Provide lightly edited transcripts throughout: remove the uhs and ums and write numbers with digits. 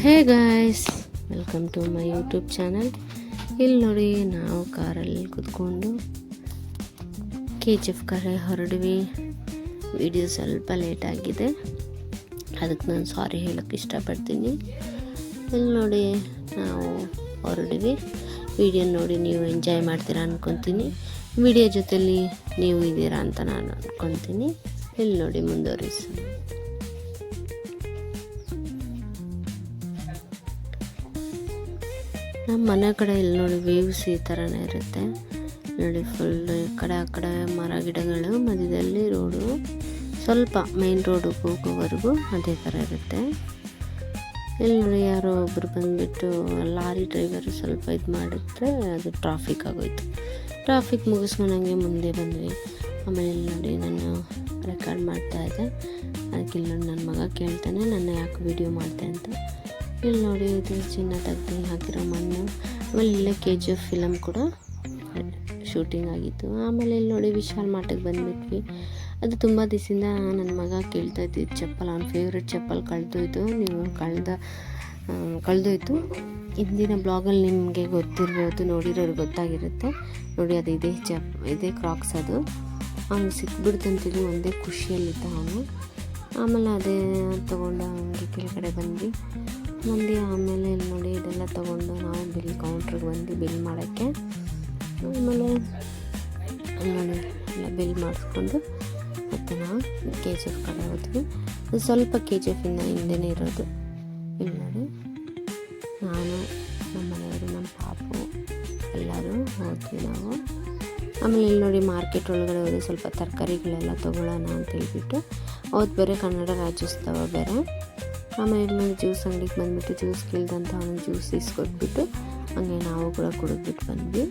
Hey guys, welcome to my YouTube channel. ಇಲ್ಲಿ ನೋಡಿ, ನಾವು ಕಾರಲ್ಲಿ ಕೂತ್ಕೊಂಡು KGF ಕಡೆ ಹೊರಡ್ವಿ. ವಿಡಿಯೋ ಸ್ವಲ್ಪ ಲೇಟ್ ಆಗಿದೆ, ಅದಕ್ಕೆ ನಾನು ಸಾರಿ ಹೇಳೋಕ್ಕೆ ಇಷ್ಟಪಡ್ತೀನಿ. ಇಲ್ಲಿ ನೋಡಿ, ನಾವು ಹೊರಡ್ವಿ. ವಿಡಿಯೋ ನೋಡಿ ನೀವು ಎಂಜಾಯ್ ಮಾಡ್ತೀರಾ ಅಂದ್ಕೊತೀನಿ. ವಿಡಿಯೋ ಜೊತೆಲಿ ನೀವು ಇದ್ದೀರಾ ಅಂತ ನಾನು ಅಂದ್ಕೊತೀನಿ. ಇಲ್ಲಿ ನೋಡಿ, ಮುಂದುವರಿಸಿ. ನಮ್ಮ ಮನೆ ಕಡೆ ಇಲ್ಲಿ ನೋಡಿ ವೇವ್ಸ್ ಈ ಥರನೇ ಇರುತ್ತೆ ನೋಡಿ. ಫುಲ್ ಈ ಕಡೆ ಆ ಕಡೆ ಮರ ಗಿಡಗಳು, ಮಧ್ಯದಲ್ಲಿ ರೋಡು, ಸ್ವಲ್ಪ ಮೇನ್ ರೋಡಿಗೆ ಹೋಗೋವರೆಗೂ ಅದೇ ಥರ ಇರುತ್ತೆ. ಇಲ್ಲಿ ನೋಡಿ, ಯಾರೋ ಒಬ್ಬರು ಬಂದುಬಿಟ್ಟು ಲಾರಿ ಡ್ರೈವರು ಸ್ವಲ್ಪ ಇದು ಮಾಡಿದ್ರೆ ಅದು ಟ್ರಾಫಿಕ್ ಆಗೋಯ್ತು. ಟ್ರಾಫಿಕ್ ಮುಗಿಸ್ಕೊಂಡು ಹಂಗೆ ಮುಂದೆ ಬಂದ್ವಿ. ಆಮೇಲೆ ಇಲ್ಲಿ ನೋಡಿ, ನಾನು ರೆಕಾರ್ಡ್ ಮಾಡ್ತಾಯಿದ್ದೆ. ಅದಕ್ಕೆ ಇಲ್ಲಿ ನೋಡಿ, ನನ್ನ ಮಗ ಕೇಳ್ತಾನೆ ನನ್ನ ಯಾಕೆ ವಿಡಿಯೋ ಮಾಡ್ತೆ ಅಂತ. ಇಲ್ಲಿ ನೋಡಿ, ಇದು ಚಿನ್ನ ತೆಗ್ದು ಹಾಕಿರೋ ಮಣ್ಣು. ಆಮೇಲೆ ಇಲ್ಲೇ KGF ಫಿಲಮ್ ಕೂಡ ಶೂಟಿಂಗ್ ಆಗಿತ್ತು. ಆಮೇಲೆ ಇಲ್ಲಿ ನೋಡಿ, ವಿಶಾಲ್ ಮಾರ್ಟಿಗೆ ಬಂದುಬಿಟ್ವಿ. ಅದು ತುಂಬ ದಿವಸದಿಂದ ನನ್ನ ಮಗ ಕೇಳ್ತಾ ಇದ್ದಿದ್ದು ಚಪ್ಪಲ್, ಅವ್ನ ಫೇವ್ರೆಟ್ ಚಪ್ಪಲ್ ಕಳೆದೋಯ್ತು. ನೀವು ಕಳೆದೋಯ್ತು. ಇಂದಿನ ಬ್ಲಾಗಲ್ಲಿ ನಿಮಗೆ ಗೊತ್ತಿರ್ಬೋದು, ನೋಡಿರೋರು ಗೊತ್ತಾಗಿರುತ್ತೆ ನೋಡಿ. ಅದು ಇದೇ ಕ್ರಾಕ್ಸ್. ಅದು ಅವನು ಸಿಕ್ಬಿಡ್ತಂತಿದ್ದು ಒಂದೇ ಖುಷಿಯಲ್ಲಿದ್ದ ಅವನು. ಆಮೇಲೆ ಅದೇ ತೊಗೊಂಡು ಅವನಿಗೆ ಕೆಳಗಡೆ ಬಂದ್ವಿ. ಆಮೇಲೆ ಇಲ್ಲಿ ನೋಡಿ, ಇದೆಲ್ಲ ತೊಗೊಂಡು ನಾವು ಬಿಲ್ ಕೌಂಟ್ರಿಗೆ ಬಂದು ಬಿಲ್ ಮಾಡೋಕ್ಕೆ. ಆಮೇಲೆ ನೋಡಿ ಎಲ್ಲ ಬಿಲ್ ಮಾಡಿಸ್ಕೊಂಡು ಮತ್ತು ನಾವು KGF ಕಡೆ ಹೋದ್ವಿ. ಸ್ವಲ್ಪ KGFಿಂದ ಹಿಂದೆನೇ ಇರೋದು. ಇಲ್ಲಿ ನೋಡಿ, ನಾನು, ನಮ್ಮ ಮನೆಯವರು, ನಮ್ಮ ಪಾಪು ಎಲ್ಲರೂ ಹೋದ್ವಿ ನಾವು. ಆಮೇಲೆ ಇಲ್ಲಿ ನೋಡಿ, ಮಾರ್ಕೆಟ್ ಒಳಗಡೆ ಹೋಗಿ ಸ್ವಲ್ಪ ತರಕಾರಿಗಳೆಲ್ಲ ತೊಗೊಳ್ಳೋಣ ಅಂತ ಹೇಳ್ಬಿಟ್ಟು. ಅವತ್ತು ಬೇರೆ ಕನ್ನಡ ರಾಜ್ಯೋತ್ಸವ ಬೇರೆ. ಆಮೇಲೆ ನೋಡಿ, ಜ್ಯೂಸ್ ಅಂಗಡಿಗೆ ಬಂದುಬಿಟ್ಟು ಜ್ಯೂಸ್ ಕೇಳ್ದಂತ ಅವನು ಜ್ಯೂಸ್ ಇಸ್ಕೊಟ್ಬಿಟ್ಟು ಹಂಗೆ ನಾವು ಕೂಡ ಕುಡಿದ್ಬಿಟ್ಟು ಬಂದ್ವಿ.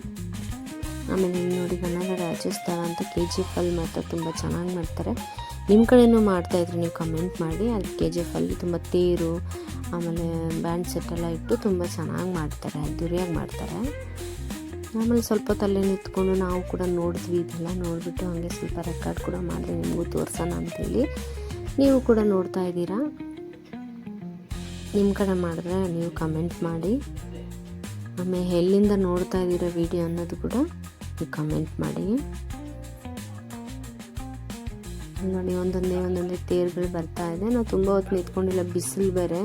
ಆಮೇಲೆ ಇಲ್ಲಿ ನೋಡಿ, ಕನ್ನಡ ರಾಜ್ಯೋತ್ಸವ ಅಂತ KGFಲ್ಲಿ ಮಾತ್ರ ತುಂಬ ಚೆನ್ನಾಗಿ ಮಾಡ್ತಾರೆ. ನಿಮ್ಮ ಕಡೆಯೂ ಮಾಡ್ತಾಯಿದ್ರು, ನೀವು ಕಮೆಂಟ್ ಮಾಡಿ. ಅದು KGFಲ್ಲಿ ತುಂಬ ತೇರು, ಆಮೇಲೆ ಬ್ಯಾಂಡ್ ಸೆಟ್ಟೆಲ್ಲ ಇಟ್ಟು ತುಂಬ ಚೆನ್ನಾಗಿ ಮಾಡ್ತಾರೆ, ಅದ್ದೂರಿಯಾಗಿ ಮಾಡ್ತಾರೆ. ಆಮೇಲೆ ಸ್ವಲ್ಪ ತಲೆ ನಿಂತ್ಕೊಂಡು ನಾವು ಕೂಡ ನೋಡಿದ್ವಿ. ಇದೆಲ್ಲ ನೋಡಿಬಿಟ್ಟು ಹಾಗೆ ಸ್ವಲ್ಪ ರೆಕಾರ್ಡ್ ಕೂಡ ಮಾಡಿದೆ, ನಿಮಗೂ ತೋರಿಸೋಣ ಅಂತೇಳಿ. ನೀವು ಕೂಡ ನೋಡ್ತಾ ಇದ್ದೀರಾ. ನಿಮ್ಮ ಕಡೆ ಮಾಡಿದ್ರೆ ನೀವು ಕಮೆಂಟ್ ಮಾಡಿ. ಆಮೇಲೆ ಎಲ್ಲಿಂದ ನೋಡ್ತಾ ಇದ್ದೀರಾ ವಿಡಿಯೋ ಅನ್ನೋದು ಕೂಡ ನೀವು ಕಮೆಂಟ್ ಮಾಡಿ. ನೋಡಿ, ಒಂದೊಂದೇ ತೇರುಗಳು ಬರ್ತಾ ಇದೆ. ನಾವು ತುಂಬ ಹೊತ್ತು ನಿಂತ್ಕೊಂಡಿಲ್ಲ, ಬಿಸಿಲು ಬೇರೆ.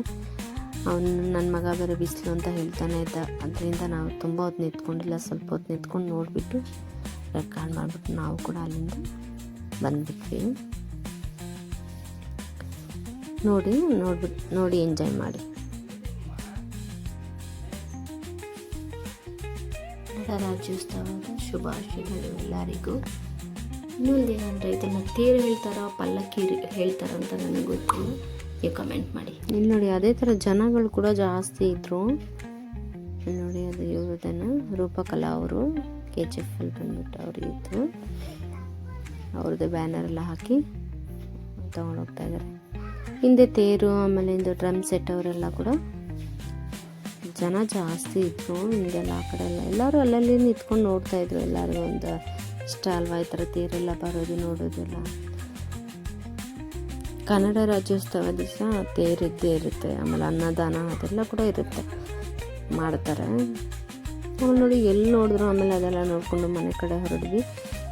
ಅವನು ನನ್ನ ಮಗ ಬೇರೆ ಬಿಸಿಲು ಅಂತ ಹೇಳ್ತಾನೆ ಇದ್ದ. ಅದರಿಂದ ನಾವು ತುಂಬ ಹೊತ್ತು ನಿಂತ್ಕೊಂಡಿಲ್ಲ, ಸ್ವಲ್ಪ ಹೊತ್ತು ನಿಂತ್ಕೊಂಡು ನೋಡಿಬಿಟ್ಟು ರೆಕಾರ್ಡ್ ಮಾಡಿಬಿಟ್ಟು ನಾವು ಕೂಡ ಅಲ್ಲಿಂದ ಬಂದುಬಿಟ್ವಿ. ನೋಡಿ ಎಂಜಾಯ್ ಮಾಡಿ. ರಾಜ್ಯೋತ್ಸವದ ಶುಭಾಶಯಗಳು ಎಲ್ಲರಿಗೂ. ಇನ್ನೊಂದೇನಂದರೆ, ಇದನ್ನು ತೇರು ಹೇಳ್ತಾರೋ ಪಲ್ಲಕ್ಕಿ ಹೇಳ್ತಾರೋ ಅಂತ ನನಗೆ ಗೊತ್ತಿಲ್ಲ, ನೀವು ಕಮೆಂಟ್ ಮಾಡಿ. ಇಲ್ಲಿ ನೋಡಿ, ಅದೇ ಥರ ಜನಗಳು ಕೂಡ ಜಾಸ್ತಿ ಇದ್ದರು. ನೋಡಿ, ಅದು ಇವ್ರದನ್ನು ರೂಪಕಲಾ ಅವರು KGFಲ್ಲಿ ಬಂದ್ಬಿಟ್ಟು ಅವರು ಇದ್ದರು. ಅವ್ರದ್ದು ಬ್ಯಾನರ್ ಎಲ್ಲ ಹಾಕಿ ತೊಗೊಂಡೋಗ್ತಾ ಇದ್ದಾರೆ. ಹಿಂದೆ ತೇರು, ಆಮೇಲೆ ಇಂದು ಡ್ರಮ್ ಸೆಟ್ ಅವರೆಲ್ಲ ಕೂಡ ಜನ ಜಾಸ್ತಿ ಇದ್ದರು. ಹಿಂಗೆಲ್ಲ ಆ ಕಡೆ ಎಲ್ಲರೂ ಅಲ್ಲಲ್ಲಿ ನಿಂತ್ಕೊಂಡು ನೋಡ್ತಾಯಿದ್ರು. ಎಲ್ಲರಿಗೂ ಒಂದು ಇಷ್ಟ ಅಲ್ವಾ ಈ ಥರ ತೇರೆಲ್ಲ ಬರೋದು, ನೋಡೋದೆಲ್ಲ. ಕನ್ನಡ ರಾಜ್ಯೋತ್ಸವ ದಿವಸ ತೇರಿದ್ದೇ ಇರುತ್ತೆ. ಆಮೇಲೆ ಅನ್ನದಾನ ಅದೆಲ್ಲ ಕೂಡ ಇರುತ್ತೆ, ಮಾಡ್ತಾರೆ. ಆಮೇಲೆ ನೋಡಿ, ಎಲ್ಲಿ ನೋಡಿದ್ರು ಆಮೇಲೆ ಅದೆಲ್ಲ ನೋಡಿಕೊಂಡು ಮನೆ ಕಡೆ ಹೊರಡ್ವಿ.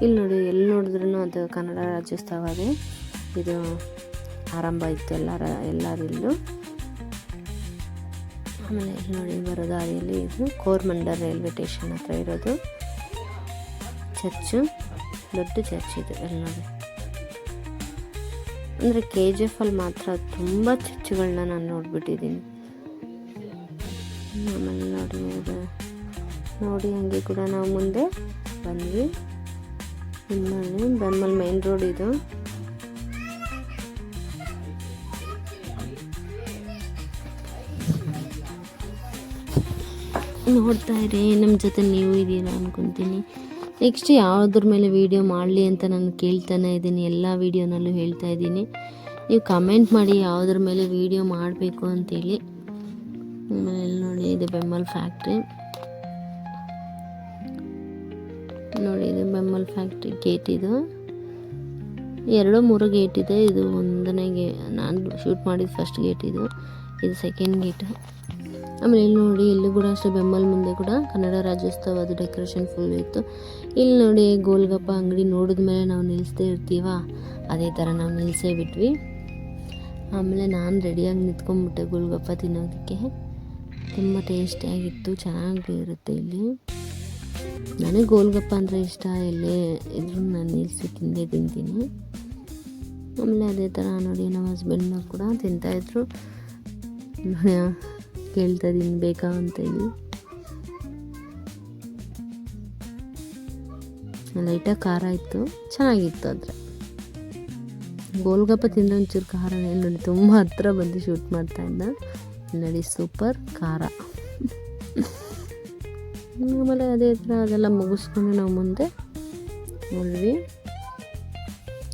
ಇಲ್ಲಿ ನೋಡಿ, ಎಲ್ಲಿ ನೋಡಿದ್ರೂ ಅದು ಕನ್ನಡ ರಾಜ್ಯೋತ್ಸವದೇ ಇದು ಆರಂಭ ಇತ್ತು ಎಲ್ಲರಿಲ್ಲೂ. ಆಮೇಲೆ ಇಲ್ಲಿ ನೋಡಿ, ಬರೋ ದಾರಿಯಲ್ಲಿ ಇದು ಕೋರಮಂಡಲ್ ರೈಲ್ವೆ ಸ್ಟೇಷನ್ ಹತ್ರ ಇರೋದು ಚರ್ಚು, ದೊಡ್ಡ ಚರ್ಚ್ ಇದು. ಇಲ್ಲಿ ನೋಡಿ, ಅಂದರೆ KGFಲ್ಲಿ ಮಾತ್ರ ತುಂಬ ಚರ್ಚ್ಗಳನ್ನ ನಾನು ನೋಡಿಬಿಟ್ಟಿದ್ದೀನಿ. ಆಮೇಲೆ ನೋಡಿ ಹಂಗೆ ಕೂಡ ನಾವು ಮುಂದೆ ಬಂದ್ವಿ. ಇಲ್ಲಿ ಬೆಮ್ಮಲ್ ಮೇನ್ ರೋಡ್ ಇದು. ನೋಡ್ತಾ ಇರಿ, ನಮ್ಮ ಜೊತೆ ನೀವು ಇದ್ದೀರಾ ಅಂದ್ಕೊತೀನಿ. ನೆಕ್ಸ್ಟ್ ಯಾವುದ್ರ ಮೇಲೆ ವೀಡಿಯೋ ಮಾಡಲಿ ಅಂತ ನಾನು ಕೇಳ್ತಾನೆ ಇದ್ದೀನಿ, ಎಲ್ಲ ವೀಡಿಯೋನಲ್ಲೂ ಹೇಳ್ತಾ ಇದ್ದೀನಿ. ನೀವು ಕಮೆಂಟ್ ಮಾಡಿ ಯಾವುದ್ರ ಮೇಲೆ ವೀಡಿಯೋ ಮಾಡಬೇಕು ಅಂತೇಳಿ. ಆಮೇಲೆ ನೋಡಿ, ಇದು ಬೆಮ್ಮಲ್ ಫ್ಯಾಕ್ಟ್ರಿ. ನೋಡಿ, ಇದು ಬೆಮ್ಮಲ್ ಫ್ಯಾಕ್ಟ್ರಿ ಗೇಟ್. ಇದು 2-3 ಗೇಟ್ ಇದೆ. ಇದು ಒಂದನೇ ನಾನು ಶೂಟ್ ಮಾಡಿದ ಫಸ್ಟ್ ಗೇಟ್ ಇದು. ಇದು ಸೆಕೆಂಡ್ ಗೇಟು. ಆಮೇಲೆ ಇಲ್ಲಿ ನೋಡಿ, ಇಲ್ಲಿ ಕೂಡ ಅಷ್ಟೇ ಬೆಂಬಲ್ ಮುಂದೆ ಕೂಡ ಕನ್ನಡ ರಾಜ್ಯೋತ್ಸವ ಅದು ಡೆಕೋರೇಷನ್ ಫುಲ್ ಇತ್ತು. ಇಲ್ಲಿ ನೋಡಿ ಗೋಲ್ಗಪ್ಪ ಅಂಗಡಿ ನೋಡಿದ ಮೇಲೆ ನಾವು ನಿಲ್ಲಿಸ್ದೇ ಇರ್ತೀವ, ಅದೇ ಥರ ನಾವು ನಿಲ್ಲಿಸೇ ಬಿಟ್ವಿ. ಆಮೇಲೆ ನಾನು ರೆಡಿಯಾಗಿ ನಿಂತ್ಕೊಂಡ್ಬಿಟ್ಟೆ ಗೋಲ್ಗಪ್ಪ ತಿನ್ನೋದಕ್ಕೆ. ತುಂಬ ಟೇಸ್ಟಿಯಾಗಿತ್ತು, ಚೆನ್ನಾಗಿ ಇರುತ್ತೆ ಇಲ್ಲಿ. ನನಗೆ ಗೋಲ್ಗಪ್ಪ ಅಂದರೆ ಇಷ್ಟ, ಎಲ್ಲೇ ಇದ್ರೂ ನಾನು ನಿಲ್ಲಿಸಿ ತಿಂತೀನಿ. ಆಮೇಲೆ ಅದೇ ಥರ ನೋಡಿ ನಮ್ಮ ಹಸ್ಬೆಂಡ್ನ ಕೂಡ ತಿಂತಾಯಿದ್ರು. ಕೇಳ್ತಾ ಇದ್ದೀನಿ ಬೇಕಾ ಅಂತೇಳಿ. ಲೈಟಾಗಿ ಖಾರ ಇತ್ತು, ಚೆನ್ನಾಗಿತ್ತು. ಆದರೆ ಗೋಲ್ಗಪ್ಪ ತಿಂದರೆ ಒಂಚೂರು ಖಾರ ನೋಡಿ ತುಂಬ ಹತ್ತಿರ ಬಂದು ಶೂಟ್ ಮಾಡ್ತಾಯಿದ್ದ ನೋಡಿ, ಸೂಪರ್ ಖಾರ. ಆಮೇಲೆ ಅದೇ ಥರ ಅದೆಲ್ಲ ಮುಗಿಸ್ಕೊಂಡು ನಾವು ಮುಂದೆ ನೋಡಿದ್ವಿ.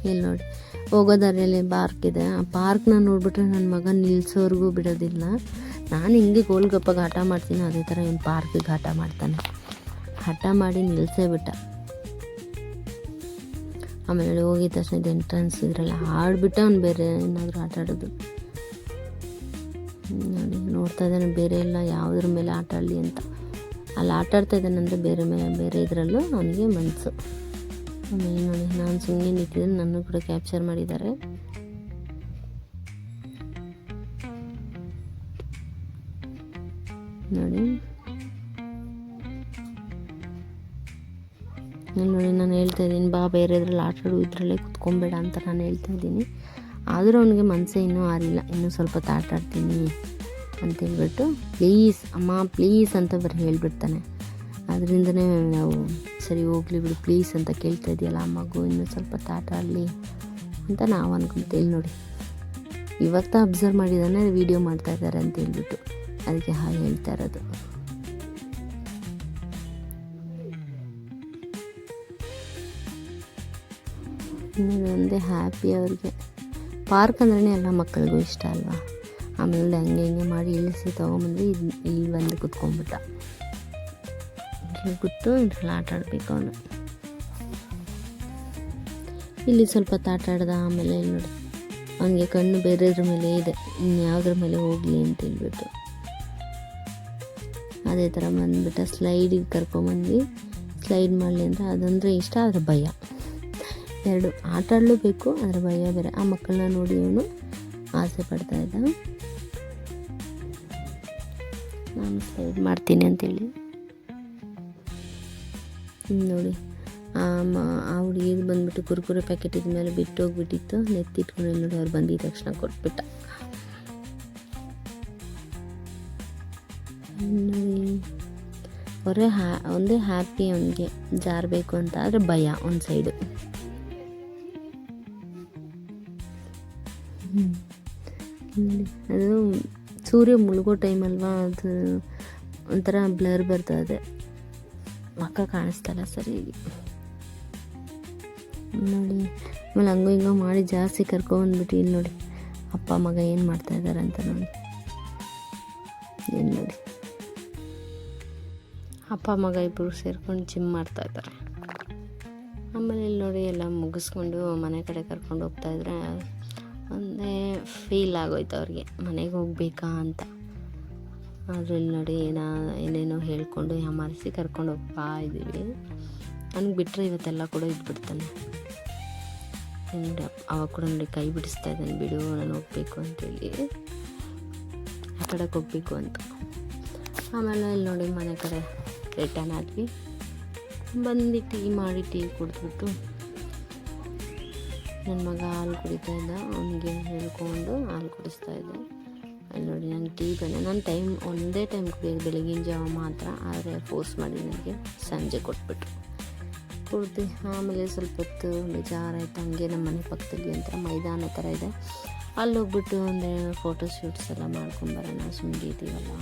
ಇಲ್ಲಿ ನೋಡಿ ಹೋಗೋ ದಾರಿಯಲ್ಲಿ ಪಾರ್ಕ್ ಇದೆ. ಆ ಪಾರ್ಕ್ನ ನೋಡಿಬಿಟ್ರೆ ನನ್ನ ಮಗ ನಿಲ್ಲಿಸೋರ್ಗೂ ಬಿಡೋದಿಲ್ಲ. ನಾನು ಹಿಂಗೆ ಗೋಲ್ಗಪ್ಪಗೆ ಹಠ ಮಾಡ್ತೀನಿ, ಅದೇ ಥರ ಇವ್ನು ಪಾರ್ಕಿಗೆ ಹಠ ಮಾಡ್ತಾನೆ. ಹಠ ಮಾಡಿ ನಿಲ್ಲಿಸೇ ಬಿಟ್ಟ. ಆಮೇಲೆ ಹೋಗಿದ ತಕ್ಷಣ ಇದು ಎಂಟ್ರೆನ್ಸ್ ಇದರಲ್ಲಿ ಆಡ್ಬಿಟ್ಟು ಅವ್ನು ಬೇರೆ ಏನಾದರೂ ಆಟ ಆಡೋದು ನೋಡಿ. ನೋಡ್ತಾ ಇದ್ದಾನೆ ಬೇರೆ ಎಲ್ಲ ಯಾವುದ್ರ ಮೇಲೆ ಆಟ ಆಡಲಿ ಅಂತ. ಅಲ್ಲಿ ಆಟ ಆಡ್ತಾ ಇದ್ದಾನಂದರೆ ಬೇರೆ ಇದರಲ್ಲೂ ಅವನಿಗೆ ಮನಸ್ಸು. ಆಮೇಲೆ ನೋಡಿ ನಾನು ಸುಮ್ಮನೆ ನಿಂತಿದ್ದೀನಿ, ನನ್ನ ಕೂಡ ಕ್ಯಾಪ್ಚರ್ ಮಾಡಿದ್ದಾರೆ. ನೋಡಿ ನಾನು ಹೇಳ್ತಾ ಇದ್ದೀನಿ, ಬಾ ಬೇರೆ ಇದ್ರಲ್ಲಿ ಆಟ ಆಡು, ಇದರಲ್ಲೇ ಕುತ್ಕೊಬೇಡ ಅಂತ ನಾನು ಹೇಳ್ತಾ ಇದ್ದೀನಿ. ಆದರೂ ಅವನಿಗೆ ಮನಸ್ಸೇ ಇನ್ನೂ ಆರಿಲ್ಲ. ಇನ್ನೂ ಸ್ವಲ್ಪ ಆಟ ಆಡ್ತೀನಿ ಅಂತೇಳ್ಬಿಟ್ಟು ಪ್ಲೀಸ್ ಅಮ್ಮ ಪ್ಲೀಸ್ ಅಂತ ಬರೀ ಹೇಳ್ಬಿಡ್ತಾನೆ. ಅದರಿಂದನೇ ನಾವು ಸರಿ ಹೋಗ್ಲಿ ಬಿಡು ಪ್ಲೀಸ್ ಅಂತ ಕೇಳ್ತಾ ಇದೆಯಲ್ಲ ಮಗು, ಇನ್ನೂ ಸ್ವಲ್ಪ ಆಟ ಆಡಲಿ ಅಂತ ನಾವು ಅನ್ಕೊತೀವಿ. ನೋಡಿ ಇವಾಗ ಅಬ್ಸರ್ವ್ ಮಾಡಿದ್ದಾನೆ, ವೀಡಿಯೋ ಮಾಡ್ತಾ ಇದ್ದಾರೆ ಅಂತ ಹೇಳ್ಬಿಟ್ಟು ಅದಕ್ಕೆ ಹಾಗೆ ಹೇಳ್ತಾ ಇರೋದು. ಒಂದೇ ಹ್ಯಾಪಿ ಅವ್ರಿಗೆ. ಪಾರ್ಕ್ ಅಂದ್ರೇ ಎಲ್ಲ ಮಕ್ಕಳಿಗೂ ಇಷ್ಟ ಅಲ್ವಾ. ಆಮೇಲೆ ಹಂಗೆ ಹಿಂಗೆ ಮಾಡಿ ಇಳಿಸಿ ತೊಗೊಂಬಂದು ಇಲ್ಲಿ ಬಂದು ಕುತ್ಕೊಂಡ್ಬಿಟ್ಟ. ಇಲ್ಲಿ ಕೂತು ಇದ್ರಲ್ಲಿ ಆಟ ಆಡಬೇಕು ಅವನು. ಇಲ್ಲಿ ಸ್ವಲ್ಪ ಆಟ ಆಡ್ದ. ಆಮೇಲೆ ನೋಡಿ ಅವನಿಗೆ ಕಣ್ಣು ಬೇರೆದ್ರ ಮೇಲೆ ಇದೆ, ಇನ್ಯಾವುದ್ರ ಮೇಲೆ ಹೋಗಲಿ ಅಂತ ಹೇಳ್ಬಿಟ್ಟು ಅದೇ ಥರ ಬಂದುಬಿಟ್ಟ. ಸ್ಲೈಡಿಗೆ ಕರ್ಕೊಂಬಂದು ಸ್ಲೈಡ್ ಮಾಡಲಿ ಅಂದರೆ ಅದಂದರೆ ಇಷ್ಟ, ಆದರೆ ಭಯ. ಎರಡು ಆಟ ಆಡಲೇಬೇಕು, ಅದರ ಭಯ ಬೇರೆ. ಆ ಮಕ್ಕಳನ್ನ ನೋಡಿ ಅವನು ಆಸೆ ಪಡ್ತಾ ಇದ್ದ. ನಾನು ಸ್ಲೈಡ್ ಮಾಡ್ತೀನಿ ಅಂತೇಳಿ ನೋಡಿ ಆ ಹುಡುಗಿಗೆ ಬಂದುಬಿಟ್ಟು ಕುರ್ಕುರೆ ಪ್ಯಾಕೆಟ್ ಇದ್ಮೇಲೆ ಬಿಟ್ಟು ಹೋಗ್ಬಿಟ್ಟಿತ್ತು. ನೆತ್ತಿಟ್ಕೊಂಡು ನೋಡಿ ಅವ್ರು ಬಂದಿದ್ದ ತಕ್ಷಣ ಕೊಟ್ಬಿಟ್ಟ. ನೋಡಿ ಒಂದೇ ಹ್ಯಾಪಿ ಅವನಿಗೆ, ಜಾರಬೇಕು ಅಂತ, ಆದರೆ ಭಯ ಒಂದು ಸೈಡು. ಅದು ಸೂರ್ಯ ಮುಳುಗೋ ಟೈಮ್ ಅಲ್ವಾ, ಅದು ಒಂಥರ ಬ್ಲರ್ ಬರ್ತಾ ಇದೆ, ಮಕ್ಕ ಕಾಣಿಸ್ತಲ್ಲ ಸರಿಯಾಗಿ ನೋಡಿ. ಆಮೇಲೆ ಹಂಗೋ ಹಿಂಗೋ ಮಾಡಿ ಜಾಸ್ತಿ ಕರ್ಕೊಂಡ್ಬಂದ್ಬಿಟ್ಟು ಇಲ್ಲಿ ನೋಡಿ ಅಪ್ಪ ಮಗ ಏನು ಮಾಡ್ತಾ ಇದ್ದಾರೆ ಅಂತ ನೋಡಿ. ಏನು ನೋಡಿ ಅಪ್ಪ ಮಗ ಇಬ್ಬರು ಸೇರ್ಕೊಂಡು ಜಿಮ್ ಮಾಡ್ತಾ ಇದ್ದಾರೆ. ಆಮೇಲೆ ಇಲ್ಲಿ ನೋಡಿ ಎಲ್ಲ ಮುಗಿಸ್ಕೊಂಡು ಮನೆ ಕಡೆ ಕರ್ಕೊಂಡು ಹೋಗ್ತಾಯಿದ್ರೆ ಒಂದೇ ಫೀಲ್ ಆಗೋಯ್ತು ಅವ್ರಿಗೆ, ಮನೆಗೆ ಹೋಗ್ಬೇಕಾ ಅಂತ. ಆದರೆ ಇಲ್ಲಿ ನೋಡಿ ಏನೇನೋ ಹೇಳ್ಕೊಂಡು ಯಾಮಾರಿಸಿ ಕರ್ಕೊಂಡು ಹೋಗ್ತಾ ಇದ್ದೀವಿ. ನನಗೆ ಬಿಟ್ಟರೆ ಇವತ್ತೆಲ್ಲ ಕೂಡ ಇದ್ಬಿಡ್ತಾನೆ. ಅವಾಗ ಕೂಡ ನೋಡಿ ಕೈ ಬಿಡಿಸ್ತಾ ಇದ್ದಾನೆ, ಬಿಡು ನಾನು ಹೋಗಬೇಕು ಅಂತೇಳಿ, ಆ ಕಡೆಗೆ ಹೋಗಬೇಕು ಅಂತ. ಆಮೇಲೆ ಇಲ್ಲಿ ನೋಡಿ ಮನೆ ಕಡೆ ರಿಟರ್ನ್ ಆದ್ವಿ. ಬಂದು ಟೀ ಕುಡಿದ್ಬಿಟ್ಟು ನನ್ನ ಮಗ ಹಾಲು ಕುಡಿತಾ ಇದ್ದ, ಅವನಿಗೆ ಹೇಳ್ಕೊಂಡು ಹಾಲು ಕುಡಿಸ್ತಾ ಇದ್ದೆ. ಅಲ್ಲಿ ನೋಡಿ ನಾನು ಟೀ ನಾನು ಒಂದೇ ಟೈಮ್ ಕುಡಿಯೋದು, ಬೆಳಗಿನ ಜಾವ ಮಾತ್ರ. ಆದರೆ ಫೋರ್ಸ್ ಮಾಡಿ ನನಗೆ ಸಂಜೆ ಕೊಟ್ಬಿಟ್ರು, ಕುಡ್ದು. ಆಮೇಲೆ ಸ್ವಲ್ಪ ಹೊತ್ತು ಬೇಜಾರಾಯ್ತು. ಹಂಗೆ ನಮ್ಮ ಮನೆ ಪಕ್ಕದಲ್ಲಿ ಒಂಥರ ಮೈದಾನ ಥರ ಇದೆ, ಅಲ್ಲಿ ಹೋಗ್ಬಿಟ್ಟು ಒಂದು ಫೋಟೋ ಶೂಟ್ಸ್ ಎಲ್ಲ ಮಾಡ್ಕೊಂಬರೋಣ ಸುಮ್ಮನೆ ಇದ್ದೀವಲ್ಲ.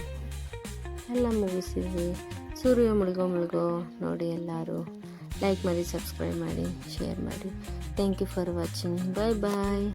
ಎಲ್ಲ ಮುಗಿಸಿದ್ವಿ. ಸೂರ್ಯ ಮುಳುಗೋ ನೋಡಿ. ಎಲ್ಲರೂ ಲೈಕ್ ಮಾಡಿ, ಸಬ್ಸ್ಕ್ರೈಬ್ ಮಾಡಿ, ಶೇರ್ ಮಾಡಿ. Thank you for watching. Bye bye.